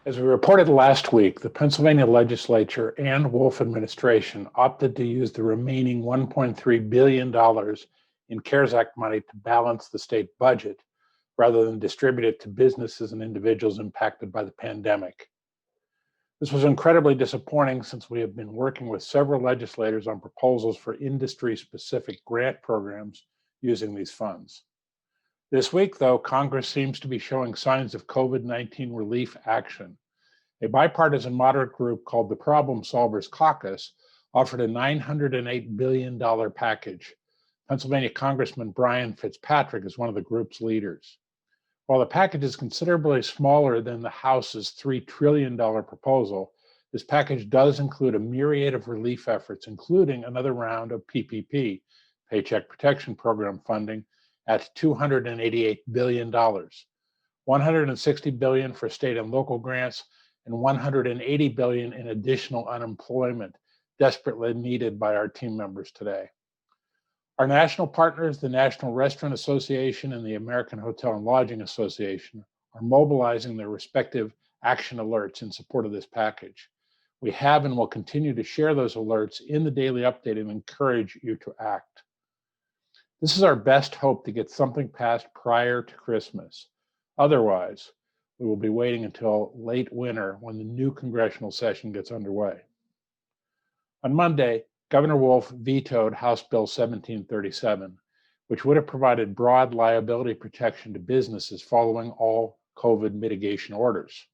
As we reported last week, the Pennsylvania legislature and Wolf administration opted to use the remaining $1.3 billion in CARES Act money to balance the state budget rather than distribute it to businesses and individuals impacted by the pandemic. This was incredibly disappointing since we have been working with several legislators on proposals for industry-specific grant programs using these funds. This week, though, Congress seems to be showing signs of COVID-19 relief action. A bipartisan moderate group called the Problem Solvers Caucus offered a $908 billion package. Pennsylvania Congressman Brian Fitzpatrick is one of the group's leaders. While the package is considerably smaller than the House's $3 trillion proposal, this package does include a myriad of relief efforts, including another round of PPP, Paycheck Protection Program funding, at $288 billion, $160 billion for state and local grants, and $180 billion in additional unemployment desperately needed by our team members today. Our national partners, the National Restaurant Association and the American Hotel and Lodging Association, are mobilizing their respective action alerts in support of this package. We have and will continue to share those alerts in the daily update and encourage you to act. This is our best hope to get something passed prior to Christmas. Otherwise, we will be waiting until late winter when the new congressional session gets underway. On Monday, Governor Wolf vetoed House Bill 1737, which would have provided broad liability protection to businesses following all COVID mitigation orders.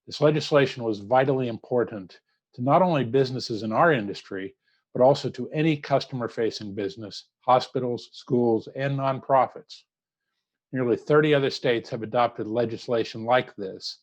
This legislation was vitally important to not only businesses in our industry, but also to any customer-facing business, hospitals, schools, and nonprofits. Nearly 30 other states have adopted legislation like this.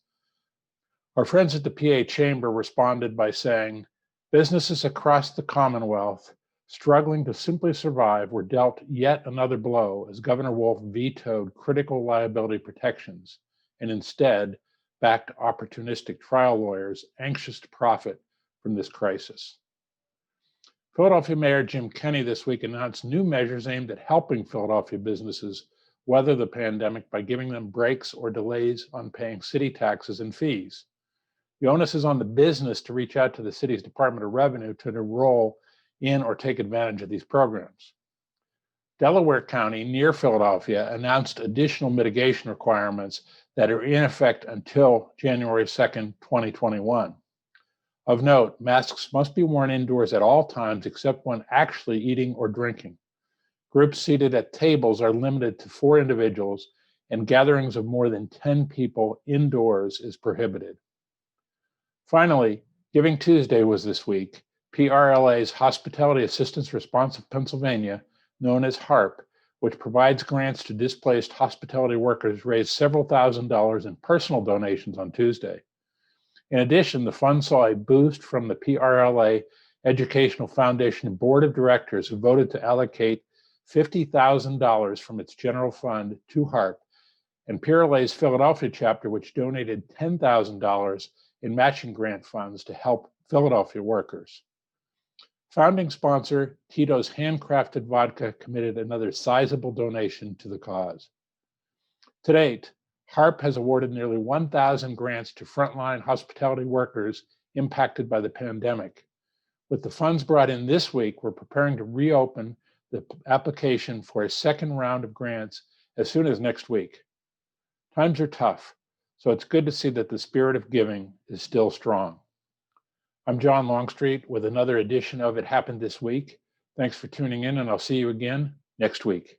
Our friends at the PA Chamber responded by saying, businesses across the Commonwealth struggling to simply survive were dealt yet another blow as Governor Wolf vetoed critical liability protections and instead backed opportunistic trial lawyers anxious to profit from this crisis. Philadelphia Mayor Jim Kenney this week announced new measures aimed at helping Philadelphia businesses weather the pandemic by giving them breaks or delays on paying city taxes and fees. The onus is on the business to reach out to the city's Department of Revenue to enroll in or take advantage of these programs. Delaware County, near Philadelphia, announced additional mitigation requirements that are in effect until January 2nd, 2021. Of note, masks must be worn indoors at all times except when actually eating or drinking. Groups seated at tables are limited to 4 individuals, and gatherings of more than 10 people indoors is prohibited. Finally, Giving Tuesday was this week. PRLA's Hospitality Assistance Response of Pennsylvania, known as HARP, which provides grants to displaced hospitality workers, raised several $1,000s in personal donations on Tuesday. In addition, the fund saw a boost from the PRLA Educational Foundation Board of Directors, who voted to allocate $50,000 from its general fund to HARP, and PRLA's Philadelphia chapter, which donated $10,000 in matching grant funds to help Philadelphia workers. Founding sponsor Tito's Handcrafted Vodka committed another sizable donation to the cause. To date, HARP has awarded nearly 1,000 grants to frontline hospitality workers impacted by the pandemic. With the funds brought in this week, we're preparing to reopen the application for a second round of grants as soon as next week. Times are tough, so it's good to see that the spirit of giving is still strong. I'm John Longstreet with another edition of It Happened This Week. Thanks for tuning in, and I'll see you again next week.